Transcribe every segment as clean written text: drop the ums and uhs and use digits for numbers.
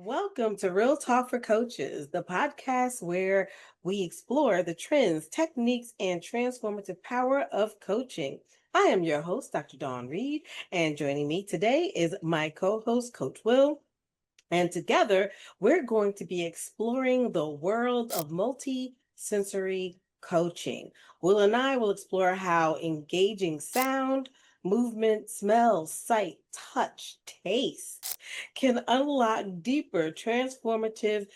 Welcome to Real Talk for Coaches, the podcast where we explore the trends, techniques, and transformative power of coaching. I am your host, Dr. Dawn Reid, and joining me today is my co host, Coach Will. And together, we're going to be exploring the world of multi-sensory coaching. Will and I will explore how engaging sound, movement, smell, sight, touch, taste can unlock deeper transformative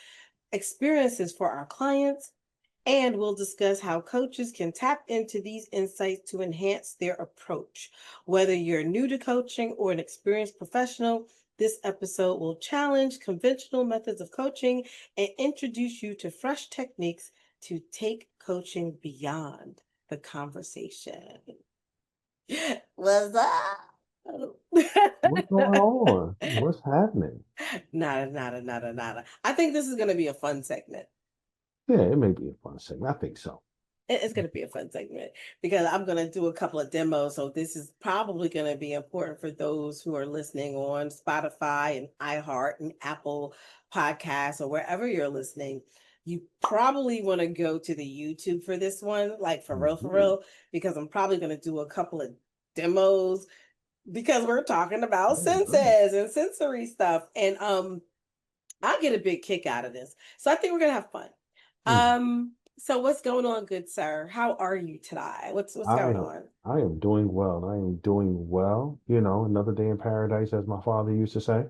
experiences for our clients. And we'll discuss how coaches can tap into these insights to enhance their approach. Whether you're new to coaching or an experienced professional, this episode will challenge conventional methods of coaching and introduce you to fresh techniques to take coaching beyond the conversation. What's up? What's going on? What's happening? Nada. I think this is going to be a fun segment. Yeah, it may be a fun segment. I think so. It's going to be a fun segment because I'm going to do a couple of demos. So this is probably going to be important for those who are listening on Spotify and iHeart and Apple Podcasts or wherever you're listening. You probably want to go to the YouTube for this one, like for Mhm. real, because I'm probably going to do a couple of demos because we're talking about Oh, nice. senses and sensory stuff. And I get a big kick out of this. So I think we're gonna have fun. Mm. So what's going on, good sir? How are you today? What's I going am on? I am doing well. I am doing well. Another day in paradise, as my father used to say.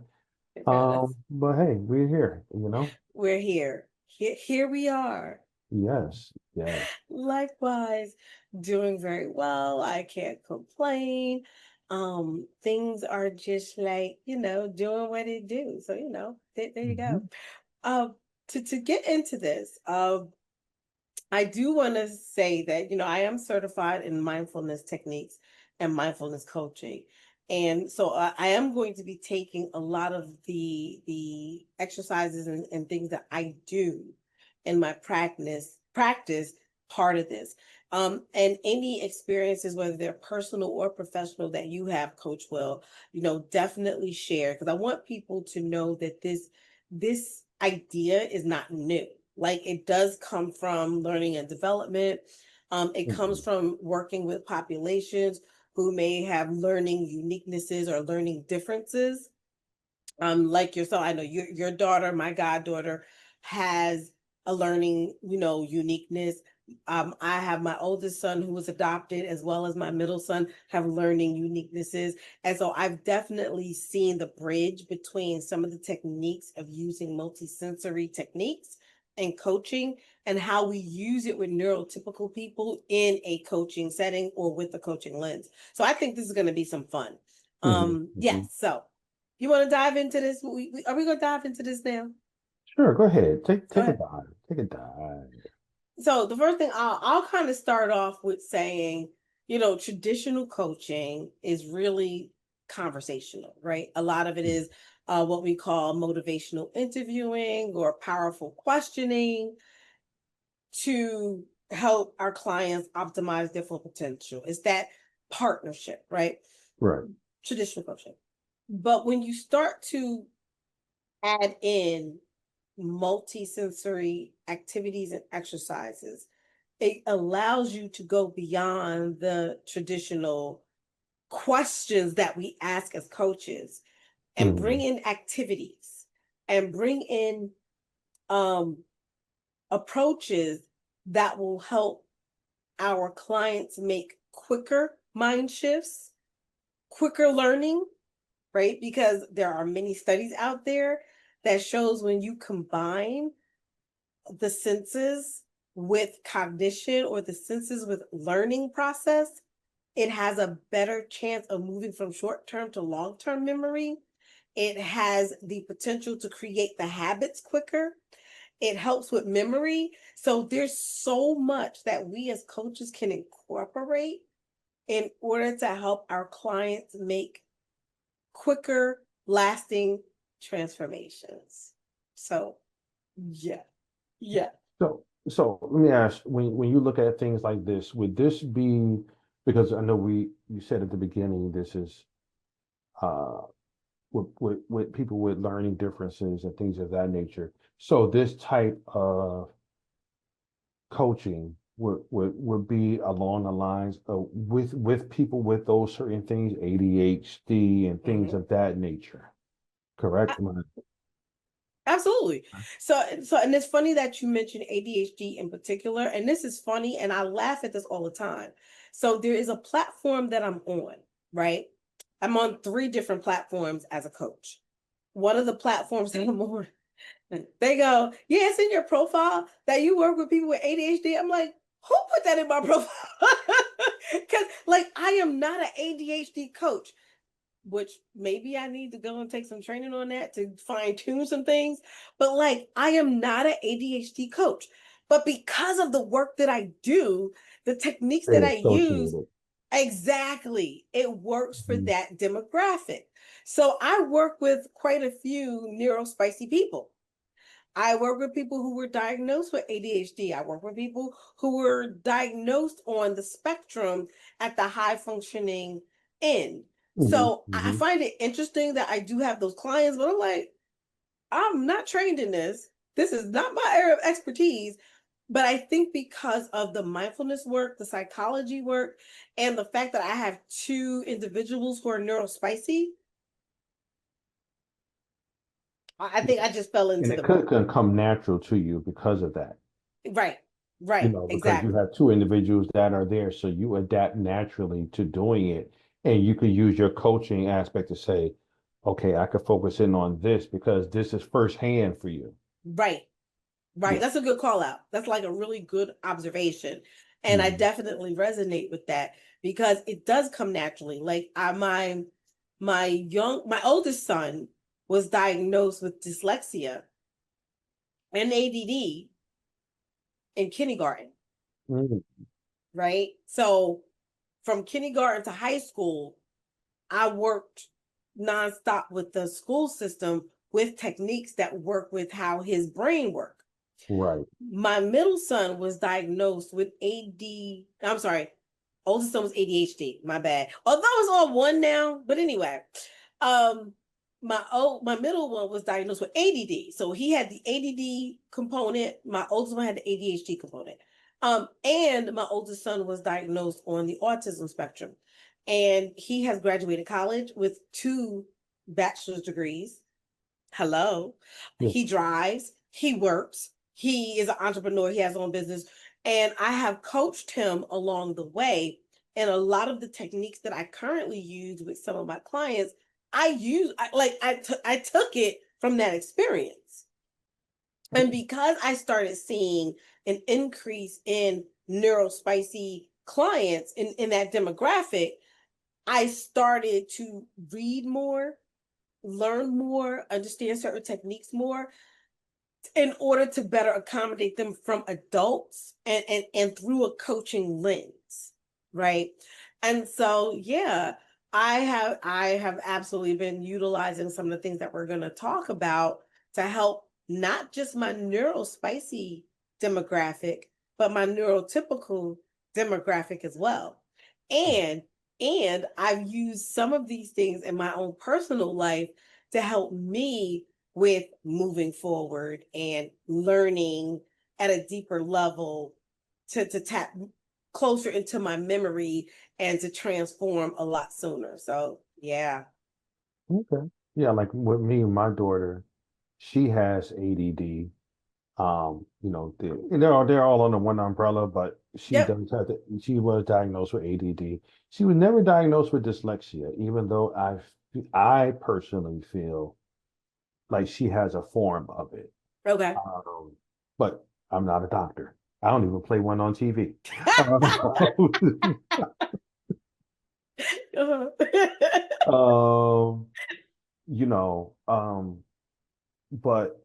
Yes. But hey, we're here. We're here. Here we are. Yes, yes. Likewise, doing very well. I can't complain. Things are just like, doing what it do. So, there you go. Mhm. Um, to get into this, I do want to say that, I am certified in mindfulness techniques and mindfulness coaching. And so I am going to be taking a lot of the exercises and things that I do in my practice part of this. And any experiences, whether they're personal or professional, that you have, Coach Will, definitely share because I want people to know that this idea is not new. Like it does come from learning and development. It comes Mhm. from working with populations who may have learning uniquenesses or learning differences. Like yourself, I know your daughter, my goddaughter, has a learning, uniqueness. I have my oldest son who was adopted, as well as my middle son have learning uniquenesses. And so I've definitely seen the bridge between some of the techniques of using multisensory techniques and coaching and how we use it with neurotypical people in a coaching setting or with a coaching lens. So I think this is going to be some fun. Mhm. Yes. Mhm. So you want to dive into this? Are we going to dive into this now? Sure, go ahead. Take Go take a ahead. dive. Take a dive. So the first thing I'll kind of start off with saying, traditional coaching is really conversational, right? A lot of it Mm. is what we call motivational interviewing or powerful questioning to help our clients optimize their full potential. It's that partnership, right? Right. Traditional coaching. But when you start to add in multisensory activities and exercises, it allows you to go beyond the traditional questions that we ask as coaches and bring Mhm. in activities and bring in um, approaches that will help our clients make quicker mind shifts, quicker learning, right? Because there are many studies out there that shows when you combine the senses with cognition or the senses with learning process, it has a better chance of moving from short-term to long-term memory. It has the potential to create the habits quicker. It helps with memory. So there's so much that we as coaches can incorporate in order to help our clients make quicker, lasting transformations. So, yeah, yeah. So let me ask, when you look at things like this, would this be because I know you said at the beginning this is uh with people with learning differences and things of that nature. So this type of coaching would be along the lines of with people with those certain things, ADHD and things Mhm. of that nature. Correct? Absolutely. So, and it's funny that you mentioned ADHD in particular, and this is funny, and I laugh at this all the time. So there is a platform that I'm on, right? I'm on three different platforms as a coach. One of the platforms that I'm on, they go, yeah, it's in your profile that you work with people with ADHD. I'm like, who put that in my profile? Because like I am not an ADHD coach, which maybe I need to go and take some training on that to fine tune some things. But like, I am not an ADHD coach. But because of the work that I do, the techniques that They're I use, associated. exactly, it works for Mhm. that demographic. So I work with quite a few neurospicy people. I work with people who were diagnosed with ADHD. I work with people who were diagnosed on the spectrum at the high functioning end. Mhm. So I Mhm. find it interesting that I do have those clients, but I'm like, I'm not trained in this. This is not my area of expertise. But I think because of the mindfulness work, the psychology work, and the fact that I have two individuals who are neurospicy, I think I just fell And into it the could, role. could come natural to you because of that. Right, right, Because you exactly. have two individuals that are there, so you adapt naturally to doing it, and you could use your coaching aspect to say, okay, I could focus in on this because this is firsthand for you. Right. Right. Yeah. That's a good call out. That's like a really good observation. And I Mhm. definitely resonate with that because it does come naturally. Like my oldest son was diagnosed with dyslexia and ADD in kindergarten, Mhm. right? So from kindergarten to high school, I worked nonstop with the school system with techniques that work with how his brain works. Right. My middle son was diagnosed with I'm sorry, oldest son was ADHD. My bad. Although it's all one now, but anyway, um, my middle one was diagnosed with ADD. So he had the ADD component. My oldest one had the ADHD component. And my oldest son was diagnosed on the autism spectrum, and he has graduated college with two bachelor's degrees. Hello. Yeah. He drives, he works, he is an entrepreneur, he has his own business. And I have coached him along the way. And a lot of the techniques that I currently use with some of my clients, I took it from that experience. And because I started seeing an increase in neurospicy clients in that demographic, I started to read more, learn more, understand certain techniques more in order to better accommodate them from adults and through a coaching lens, right? And so yeah, I have absolutely been utilizing some of the things that we're going to talk about to help not just my neurospicy demographic, but my neurotypical demographic as well. And and I've used some of these things in my own personal life to help me with moving forward and learning at a deeper level to tap closer into my memory and to transform a lot sooner. So yeah. Okay. Yeah, like with me and my daughter, she has ADD. They're all under one umbrella, but she Yep. does have she was diagnosed with ADD. She was never diagnosed with dyslexia, even though I personally feel like she has a form of it. Okay. Um, but I'm not a doctor. I don't even play one on TV. Um, you know, but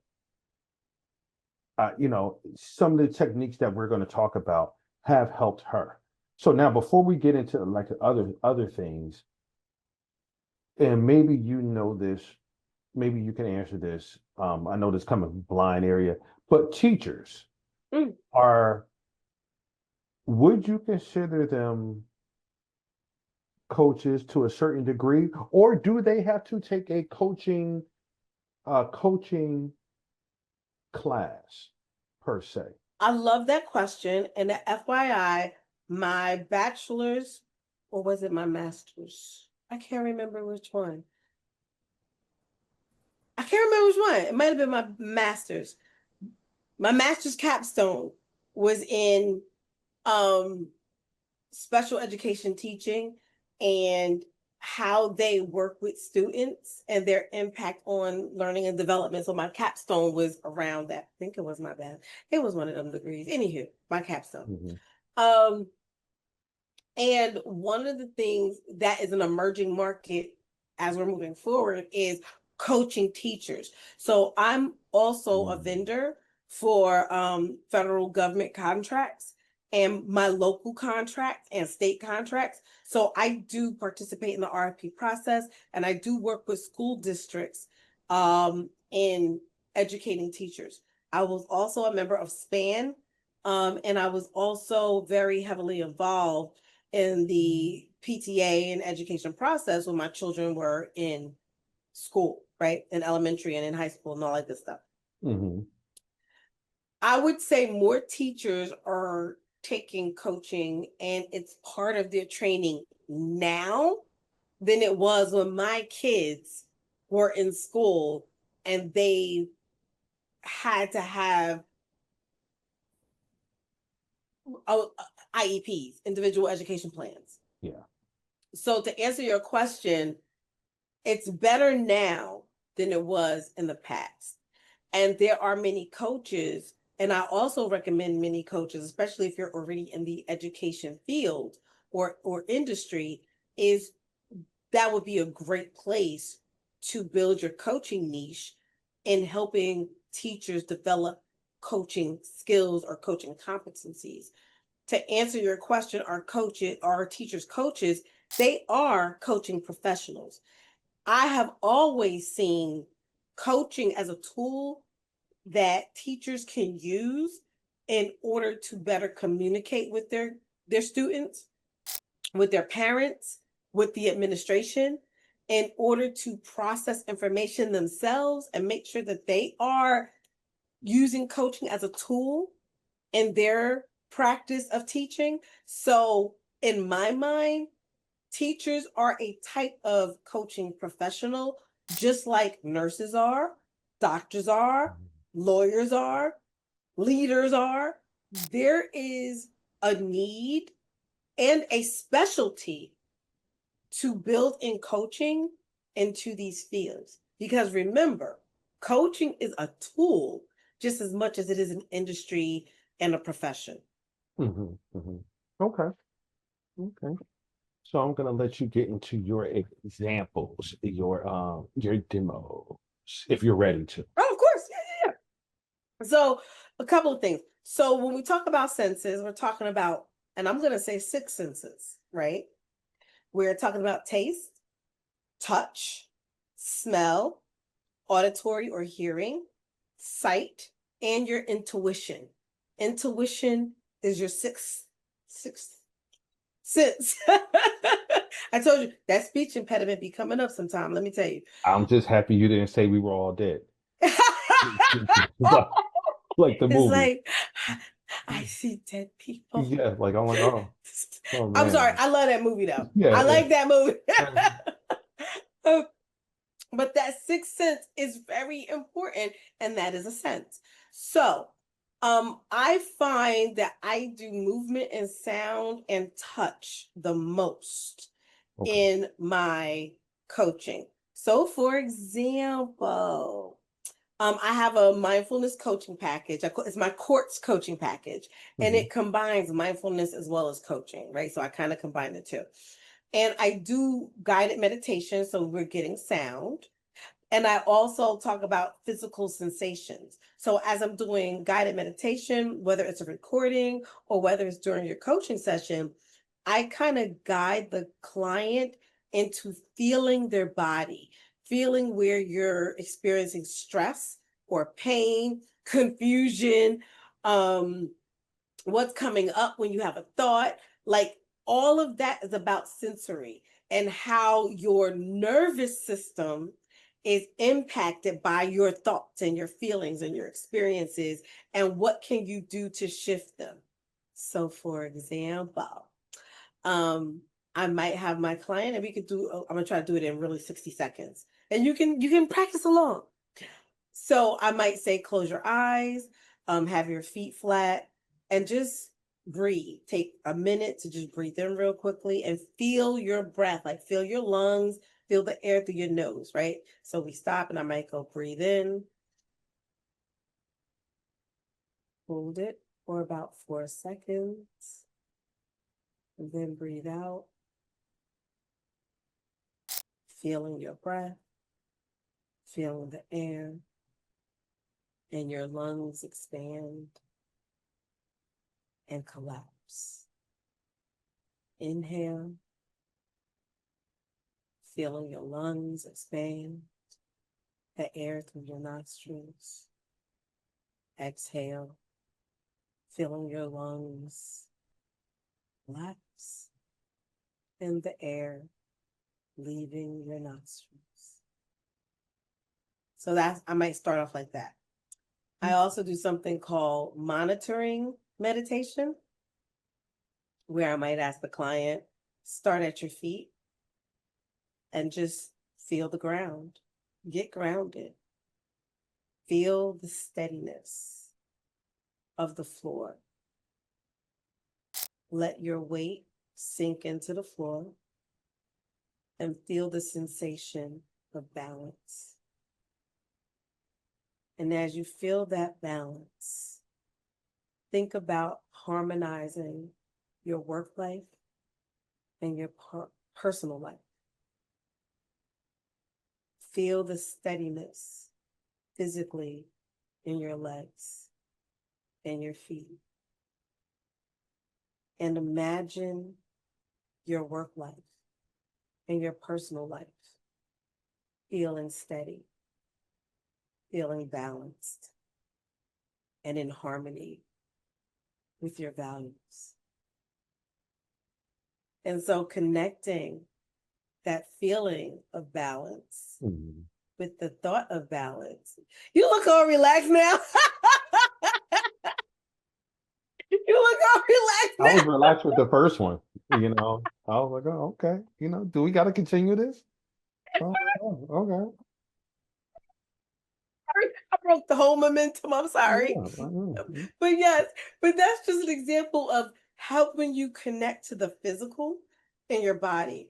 some of the techniques that we're going to talk about have helped her. So now, before we get into like other things, and maybe you know this, maybe you can answer this. I know this kind of blind area, but teachers Mm. are, would you consider them coaches to a certain degree, or do they have to take a coaching class per se? I love that question. And the FYI, my bachelor's, or was it my master's? I can't remember which one. I can't remember which one. It might have been my master's. My master's capstone was in um, special education teaching and how they work with students and their impact on learning and development. So my capstone was around that. I think it was my bad. It was one of them degrees. Anywho, my capstone. Mm-hmm. Um, and one of the things that is an emerging market as we're moving forward is coaching teachers. So I'm also a vendor for federal government contracts and my local contracts and state contracts. So I do participate in the RFP process, and I do work with school districts in educating teachers. I was also a member of SPAN, and I was also very heavily involved in the PTA and education process when my children were in school, right? In elementary and in high school and all that good stuff. Mm-hmm. I would say more teachers are taking coaching and it's part of their training now than it was when my kids were in school and they had to have IEPs, individual education plans. Yeah. So to answer your question, it's better now than it was in the past. And there are many coaches, and I also recommend many coaches, especially if you're already in the education field or industry, is that would be a great place to build your coaching niche in helping teachers develop coaching skills or coaching competencies. To answer your question, our teachers coaches, they are coaching professionals. I have always seen coaching as a tool that teachers can use in order to better communicate with their students, with their parents, with the administration, in order to process information themselves and make sure that they are using coaching as a tool in their practice of teaching. So, in my mind, teachers are a type of coaching professional, just like nurses are, doctors are, lawyers are, leaders are. There is a need and a specialty to build in coaching into these fields. Because remember, coaching is a tool just as much as it is an industry and a profession. Mm-hmm. Mm-hmm. Okay. Okay. So I'm gonna let you get into your examples, your demos, if you're ready to. Oh, of course. Yeah, yeah, yeah. So a couple of things. So when we talk about senses, we're talking about, and I'm going to say six senses, right? We're talking about taste, touch, smell, auditory or hearing, sight, and your intuition. Intuition is your sixth sense. I told you that speech impediment be coming up sometime. Let me tell you. I'm just happy you didn't say we were all dead. Like the It's movie. like I see dead people. Yeah, like I'm like, oh I'm sorry. man. I love that movie though. Yeah, I yeah. like that movie. But that sixth sense is very important, and that is a sense. So, I find that I do movement and sound and touch the most Okay. in my coaching. So, for example, I have a mindfulness coaching package. It's my Quartz coaching package, and Mm-hmm. it combines mindfulness as well as coaching, right? So I kind of combine the two. And I do guided meditation, so we're getting sound. And I also talk about physical sensations. So as I'm doing guided meditation, whether it's a recording or whether it's during your coaching session, I kind of guide the client into feeling their body, feeling where you're experiencing stress or pain, confusion, um, what's coming up when you have a thought. Like all of that is about sensory. and how your nervous system is impacted by your thoughts and your feelings and your experiences, and what can you do to shift them. So for example, I might have my client, and we could do, I'm gonna try to do it in really 60 seconds, and you can practice along. So I might say, close your eyes, have your feet flat, and just breathe. Take a minute to just breathe in real quickly and feel your breath, like feel your lungs, feel the air through your nose, right? So we stop, and I might go breathe in, hold it for about 4 seconds, and then breathe out, feeling your breath, feeling the air, and your lungs expand and collapse. Inhale, feeling your lungs expand, the air through your nostrils. Exhale, feeling your lungs collapse and the air leaving your nostrils. So I might start off like that. I also do something called monitoring meditation, where I might ask the client, start at your feet and just feel the ground. Get grounded. Feel the steadiness of the floor. Let your weight sink into the floor and feel the sensation of balance. And as you feel that balance, think about harmonizing your work life and your personal life. Feel the steadiness physically in your legs and your feet. And imagine your work life and your personal life feeling steady, feeling balanced, and in harmony with your values. And so connecting that feeling of balance with the thought of balance. You look all relaxed now. You look all relaxed now. I was relaxed with the first one, I was like, oh, okay. Do we got to continue this? Oh, okay. I broke the whole momentum. I'm sorry. Yeah. But yes, but that's just an example of helping you connect to the physical in your body.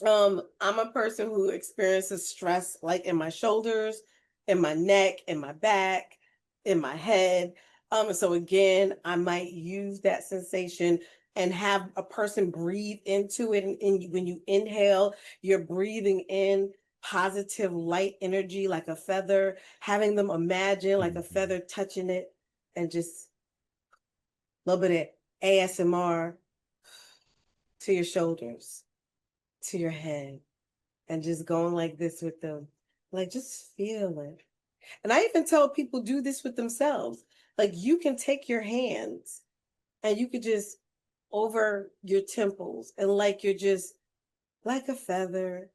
I'm a person who experiences stress like in my shoulders, in my neck, in my back, in my head. So again, I might use that sensation and have a person breathe into it. And when you inhale, you're breathing in positive light energy like a feather, having them imagine like a feather touching it, and just a little bit of ASMR to your shoulders, to your head, and just going like this with them. Like, just feel it. And I even tell people do this with themselves. Like, you can take your hands and you could just over your temples, and like you're just like a feather,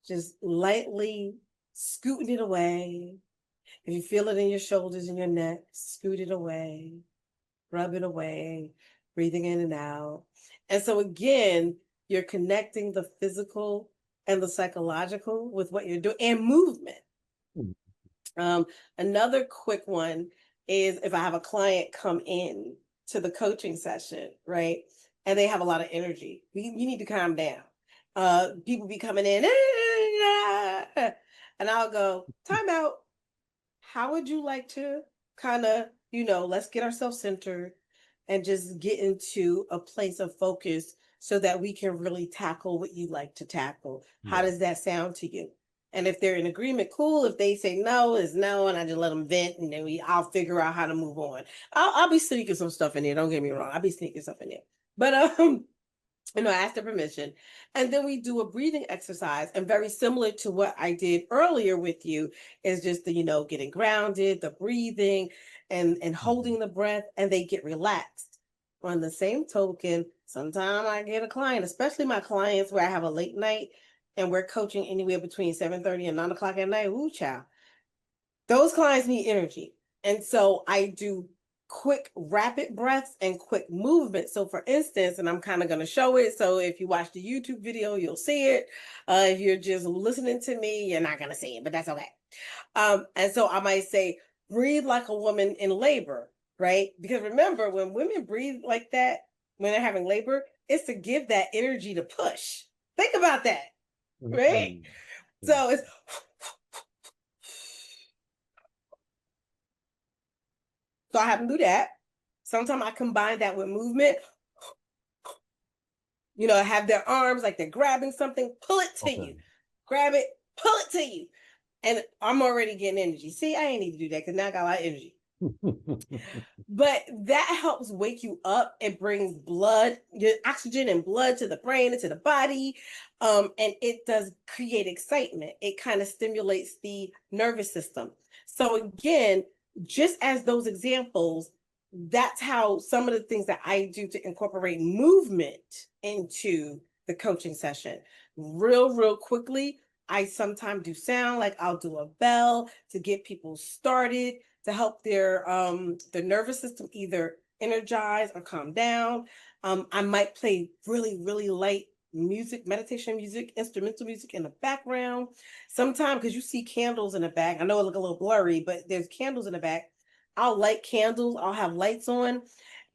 just lightly scooting it away. If you feel it in your shoulders and your neck, scoot it away, rub it away, breathing in and out. And so again, you're connecting the physical and the psychological with what you're doing, and movement. Another quick one is if I have a client come in to the coaching session, right? And they have a lot of energy. You need to calm down. People be coming in, and I'll go, time out. How would you like to kind of, let's get ourselves centered and just get into a place of focus so that we can really tackle what you like to tackle. How does that sound to you? And if they're in agreement, cool. If they say no, it's no, and I just let them vent, and then I'll figure out how to move on. I'll be sneaking some stuff in there. Don't get me wrong. I'll be sneaking stuff in there. But I ask their permission. And then we do a breathing exercise. And very similar to what I did earlier with you is just the, getting grounded, the breathing and holding the breath, and they get relaxed. On the same token, Sometimes I get a client, especially my clients where I have a late night and we're coaching anywhere between 7:30 and 9 o'clock at night. Ooh, child. Those clients need energy. And so I do quick rapid breaths and quick movement. So for instance, and I'm kind of going to show it. So if you watch the YouTube video, you'll see it. If you're just listening to me, you're not going to see it, but that's okay. And so I might say, breathe like a woman in labor, right? Because remember, when women breathe like that, when they're having labor, it's to give that energy to push. Think about that, right? Mm-hmm. So it's so I have them do that. Sometimes I combine that with movement. Have their arms like they're grabbing something, pull it to Okay. you, grab it, pull it to you. And I'm already getting energy. See, I ain't need to do that because now I got a lot of energy. But that helps wake you up. It brings blood, your oxygen and blood to the brain and to the body. And it does create excitement. It kind of stimulates the nervous system. So again, just as those examples, that's how some of the things that I do to incorporate movement into the coaching session. Real quickly, I sometimes do sound like I'll do a bell to get people started to help their nervous system either energize or calm down. I might play really light music, meditation music, instrumental music in the background. Sometimes because you see candles in the back, I know it look a little blurry, but there's candles in the back. I'll light candles. I'll have lights on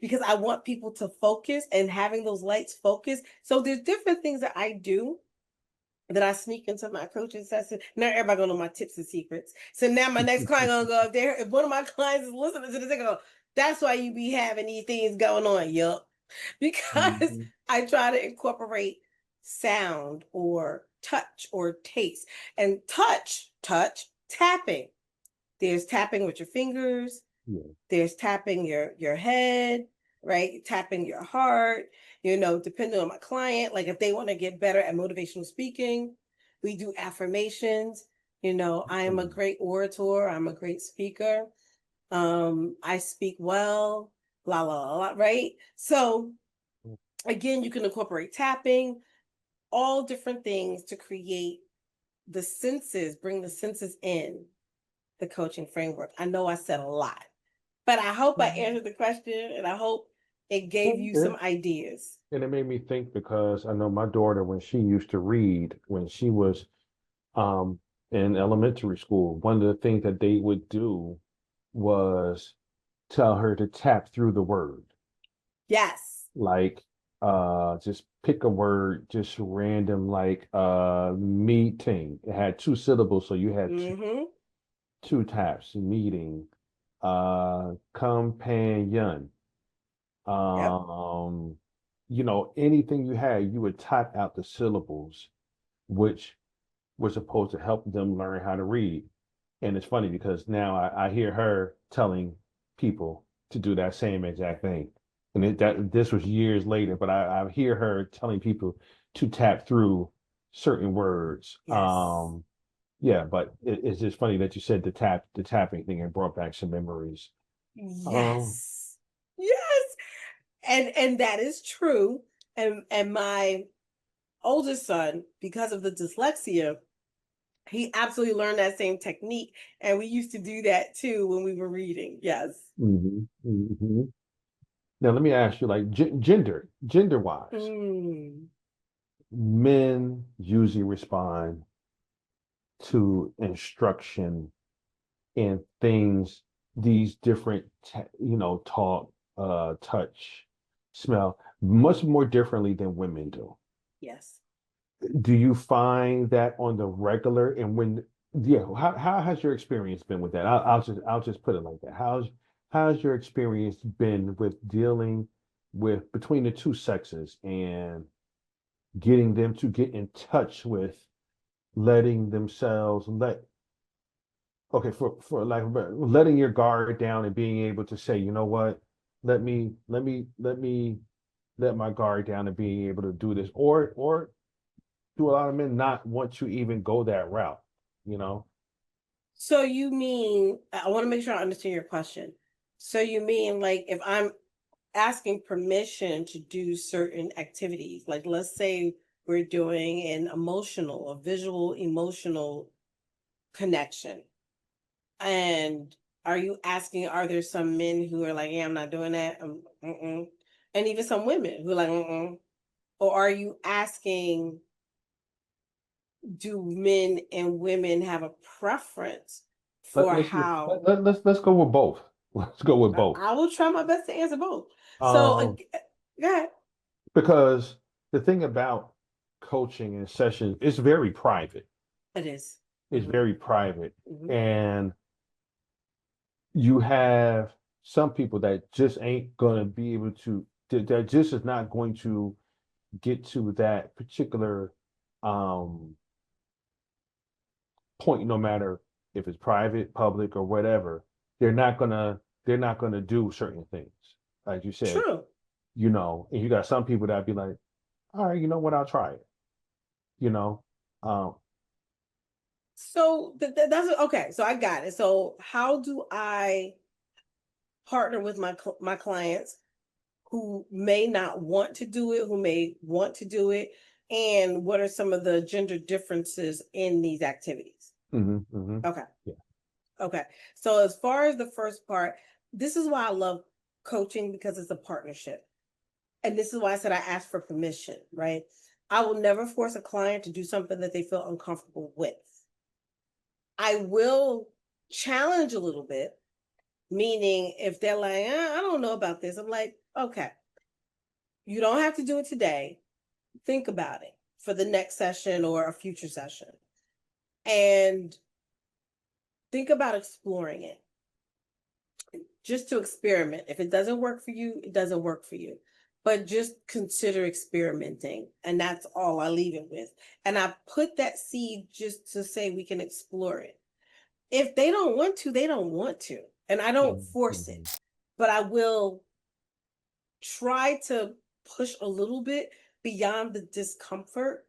because I want people to focus and having those lights focus. So there's different things that I do that I sneak into my coaching session. Now everybody gonna know my tips and secrets. So now my next client gonna go up there. If one of my clients is listening to this, they go, "That's why you be having these things going on." Yup, because Mm-hmm. I try to incorporate sound or touch or taste and tapping. There's tapping with your fingers. Yeah. There's tapping your head, right? Tapping your heart, depending on my client. Like if they want to get better at motivational speaking, we do affirmations. I am a great orator, I'm a great speaker. I speak well, right? So again, you can incorporate tapping, all different things to create the senses, bring the senses in the coaching framework. I know I said a lot. But I hope I answered the question and I hope it gave you Yeah. some ideas. And it made me think because I know my daughter, when she used to read, when she was um, in elementary school, one of the things that they would do was tell her to tap through the word. Yes. Like just pick a word, just random, like meeting. It had two syllables, so you had Mm-hmm. two taps, meeting, companion. Yep. Um, anything you had, you would type out the syllables, which was supposed to help them learn how to read. And it's funny because now I hear her telling people to do that same exact thing. And this was years later, but I hear her telling people to tap through certain words. Yes. Yeah, but it's just funny that you said the tapping thing and brought back some memories. Um, Yes. Yes. And that is true. And my oldest son, because of the dyslexia, he absolutely learned that same technique. And we used to do that too when we were reading. Yes. mhm, mhm. Now let me ask you, like gender wise, Mm. men usually respond to instruction and things, these different, talk, touch, smell, much more differently than women do. Yes. Do you find that on the regular? And when, yeah, how has your experience been with that? I'll just put it like that. How's your experience been with dealing with between the two sexes and getting them to get in touch with letting themselves let okay, for like letting your guard down and being able to say, you know what, let my guard down and being able to do this, or do a lot of men not want to even go that route, you know? So you mean, I want to make sure I understand your question. So you mean like if I'm asking permission to do certain activities. Like, let's say we're doing a visual emotional connection. And are you asking, are there some men who are like, yeah, I'm not doing that? Mm-mm. And even some women who are like, mm-mm. Or are you asking, do men and women have a preference Let, for let's how? let's go with both. Let's go with both. I will try my best to answer both. So, Um, yeah, because the thing about coaching and sessions is very private. it is. It's Mm-hmm. very private, Mm-hmm. and you have some people that just ain't gonna be able to. That just is not going to get to that particular um point, no matter if it's private, public, or whatever. They're not gonna do certain things, like you said, True. and you got some people that be like, all right, you know what, I'll try it, you know. Um, So that's okay. So I got it. So how do I partner with my clients who may not want to do it, who may want to do it, and what are some of the gender differences in these activities? Okay. yeah. Okay. So as far as the first part, this is why I love coaching, because it's a partnership. And this is why I said I ask for permission, right? I will never force a client to do something that they feel uncomfortable with. I will challenge a little bit, meaning if they're like, I don't know about this, I'm like, okay, you don't have to do it today. Think about it for the next session or a future session. And think about exploring it just to experiment. If it doesn't work for you, it doesn't work for you. But just consider experimenting. And that's all I leave it with. And I put that seed just to say we can explore it. If they don't want to, they don't want to. And I don't force it. Mhm. But I will try to push a little bit beyond the discomfort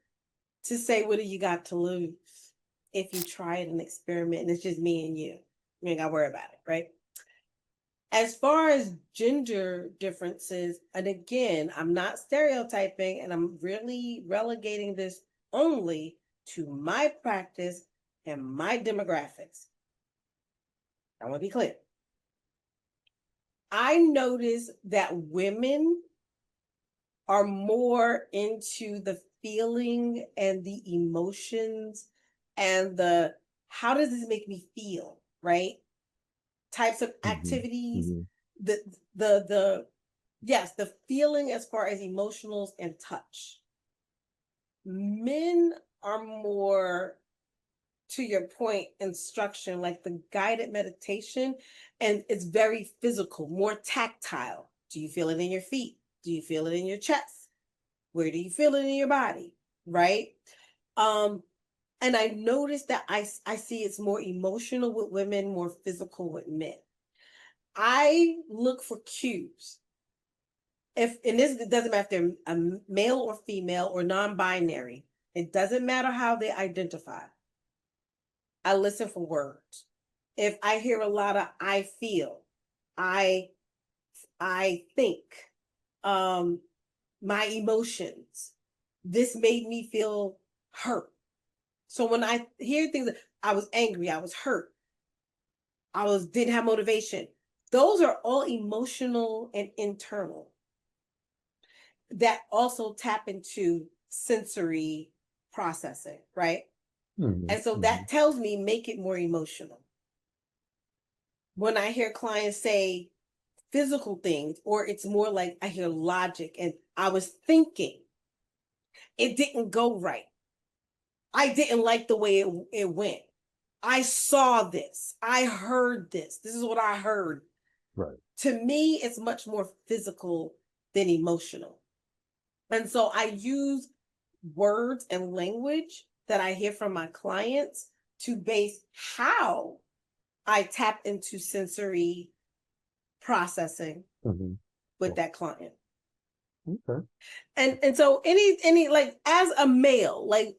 to say, what do you got to lose if you try it and experiment and it's just me and you? You ain't got to worry about it, right? As far as gender differences, and again, I'm not stereotyping and I'm really relegating this only to my practice and my demographics. I want to be clear. I notice that women are more into the feeling and the emotions and the how does this make me feel, right? Types of Mhm. activities. Mhm. The the yes, the feeling as far as emotionals and touch. Men are more, to your point, instruction, like the guided meditation, and it's very physical, more tactile. Do you feel it in your feet? Do you feel it in your chest? Where do you feel it in your body? Right? Um, and I noticed that I see it's more emotional with women, more physical with men. I look for cues. If and this it doesn't matter if they're a male or female or non-binary, it doesn't matter how they identify. I listen for words. If I hear a lot of I feel, I I think, um, my emotions, this made me feel hurt. So when I hear things, I was angry, I was hurt, didn't have motivation. Those are all emotional and internal that also tap into sensory processing, right? Mhm. And so Mhm. that tells me make it more emotional. When I hear clients say physical things, or it's more like I hear logic and I was thinking, it didn't go right. I didn't like the way it went. I saw this. I heard this. This is what I heard. Right. To me, it's much more physical than emotional. And so I use words and language that I hear from my clients to base how I tap into sensory processing Mhm. with Oh, that client. okay. And so any like as a male, like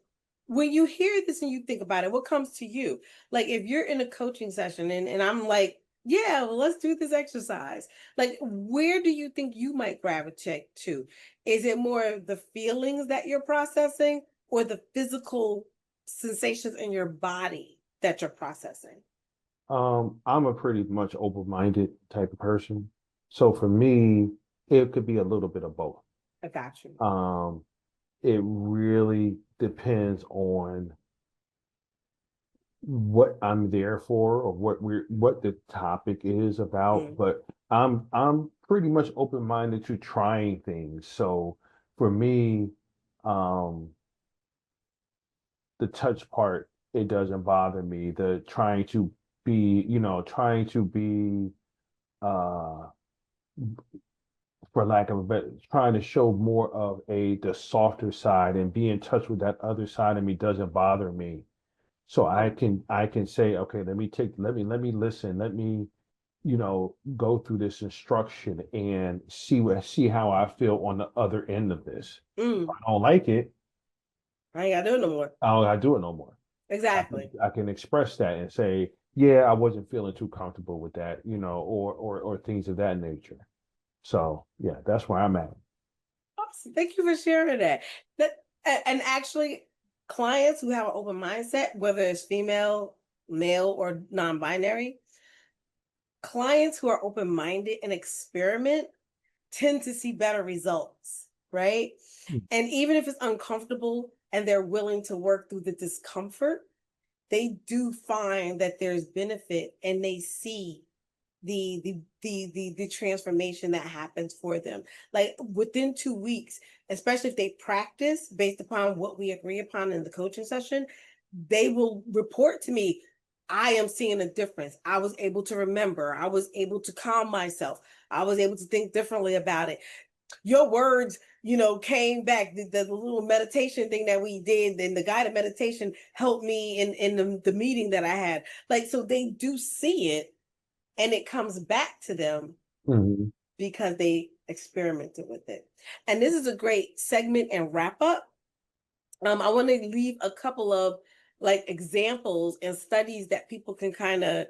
when you hear this and you think about it, what comes to you? Like if you're in a coaching session and I'm like Yeah, well, let's do this exercise. Like, where do you think you might gravitate to? Is it more of the feelings that you're processing or the physical sensations in your body that you're processing? I'm a pretty much open-minded type of person. So for me, it could be a little bit of both. I got you. Um, it really depends on what I'm there for or what the topic is about. Mm, But I'm pretty much open-minded to trying things. So for me, um, the touch part, it doesn't bother me. The trying to be, trying to be uh for lack of a better, trying to show more of the softer side and be in touch with that other side of me doesn't bother me. So I can say, okay, let me listen, let me, go through this instruction and see how I feel on the other end of this. If mm, I don't like it, I ain't got to do it no more. I don't gotta do it no more. I can Exactly. I can express that and say, yeah, I wasn't feeling too comfortable with that, or things of that nature. So yeah, that's where I'm at. Awesome. Thank you for sharing that. That and actually, clients who have an open mindset, whether it's female, male, or non-binary, clients who are open-minded and experiment tend to see better results, right? And even if it's uncomfortable and they're willing to work through the discomfort, they do find that there's benefit and they see the transformation that happens for them. Like within 2 weeks, especially if they practice based upon what we agree upon in the coaching session, they will report to me, I am seeing a difference. I was able to remember, I was able to calm myself, I was able to think differently about it. Your words, came back. The little meditation thing that we did, and the guided meditation helped me in the meeting that I had. Like, so they do see it and it comes back to them Mhm. because they experimented with it. And this is a great segment and wrap up. I want to leave a couple of like examples and studies that people can kind of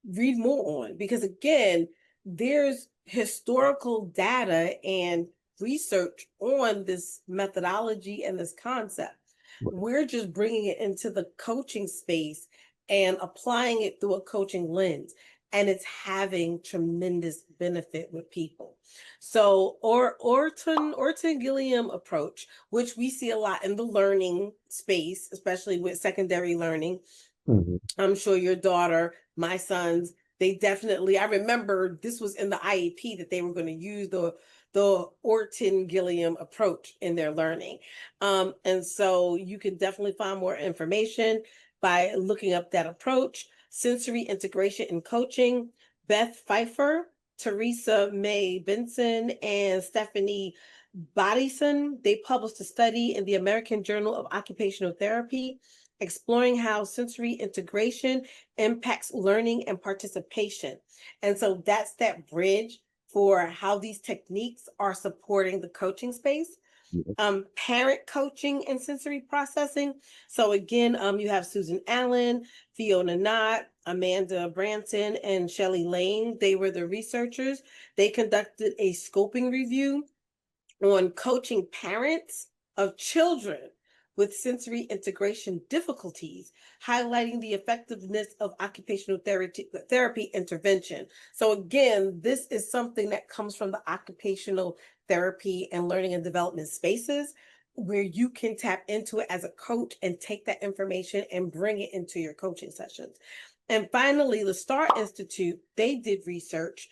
read more on because again, there's historical data and research on this methodology and this concept. We're just bringing it into the coaching space and applying it through a coaching lens, and it's having tremendous benefit with people. So, Orton Gilliam approach, which we see a lot in the learning space, especially with secondary learning. Mhm. I'm sure your daughter, my sons, they definitely, I remember this was in the IEP that they were going to use the Orton Gilliam approach in their learning. And so you can definitely find more information by looking up that approach. Sensory integration in coaching, Beth Pfeiffer, Teresa May Benson, and Stephanie Bodison, they published a study in the American Journal of Occupational Therapy exploring how sensory integration impacts learning and participation. And so that's that bridge for how these techniques are supporting the coaching space. Yeah. Parent coaching and sensory processing. So again, you have Susan Allen, Fiona Knott, Amanda Branson, and Shelley Lane. They were the researchers. They conducted a scoping review on coaching parents of children with sensory integration difficulties, highlighting the effectiveness of occupational therapy intervention. So, again, this is something that comes from the occupational therapy and learning and development spaces where you can tap into it as a coach and take that information and bring it into your coaching sessions. And finally, the Star Institute, they did research.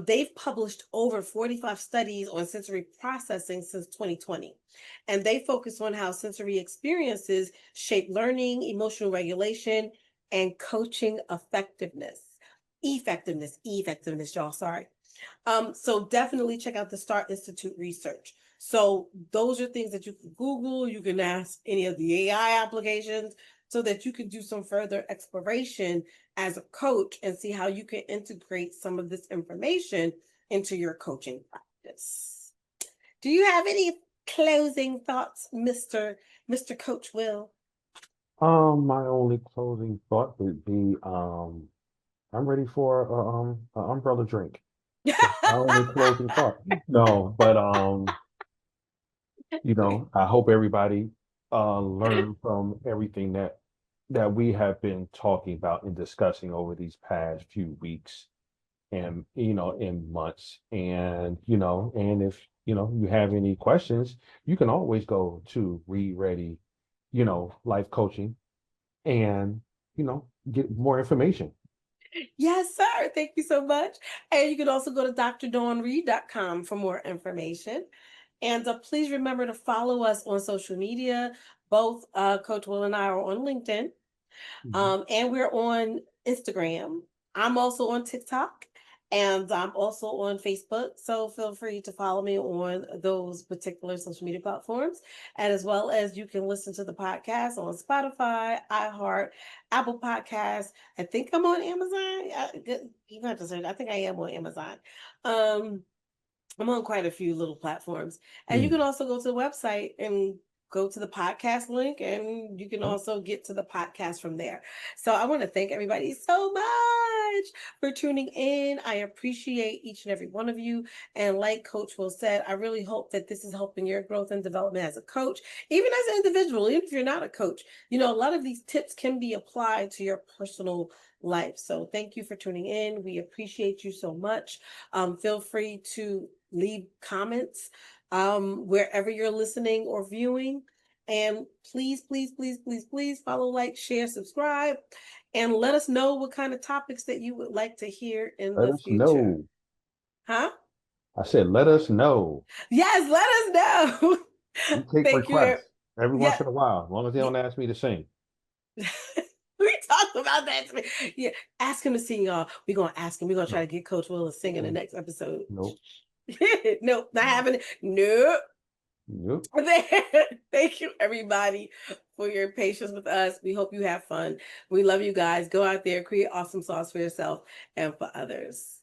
They've published over 45 studies on sensory processing since 2020. And they focus on how sensory experiences shape learning, emotional regulation, and coaching effectiveness. Effectiveness, y'all, sorry. So definitely check out the Star Institute research. So those are things that you can Google. You can ask any of the AI applications so that you can do some further exploration as a coach and see how you can integrate some of this information into your coaching practice. Do you have any closing thoughts, Mr. Coach Will? My only closing thought would be, I'm ready for a umbrella drink. My only closing thought. No, but I hope everybody learned from everything that we have been talking about and discussing over these past few weeks and in months. And if you have any questions, you can always go to Read Ready, life coaching and get more information. Yes, sir. Thank you so much. And you can also go to drdawnreed.com for more information. And please remember to follow us on social media. Both Coach Will and I are on LinkedIn. Mhm. And we're on Instagram. I'm also on TikTok and I'm also on Facebook. So feel free to follow me on those particular social media platforms. And as well as you can listen to the podcast on Spotify, iHeart, Apple Podcasts. I think I'm on Amazon. You have to search. I think I am on Amazon. Um, I'm on quite a few little platforms. And you can Mm. also go to the website and go to the podcast link, and you can Huh? also get to the podcast from there. So I want to thank everybody so much for tuning in. I appreciate each and every one of you. And like Coach Will said, I really hope that this is helping your growth and development as a coach, even as an individual, even if you're not a coach. A lot of these tips can be applied to your personal life. So thank you for tuning in. We appreciate you so much. Feel free to leave comments wherever you're listening or viewing. And please, please, please, please, please follow, like, share, subscribe, and let us know what kind of topics that you would like to hear in Let the us future. know. Huh? I said, let us know. Yes, let us know. We take Thank you. requests every Yeah. once in a while, as long as they Yeah. don't ask me to sing. We talked about that today. Yeah. Ask him to sing, y'all. We're going to ask him. We're going to try No, to get Coach Will to sing in the mm-mm, next episode. nope, Nope, not happening. Nope. nope. Thank you, everybody, for your patience with us. We hope you have fun. We love you guys. Go out there, create awesome sauce for yourself and for others.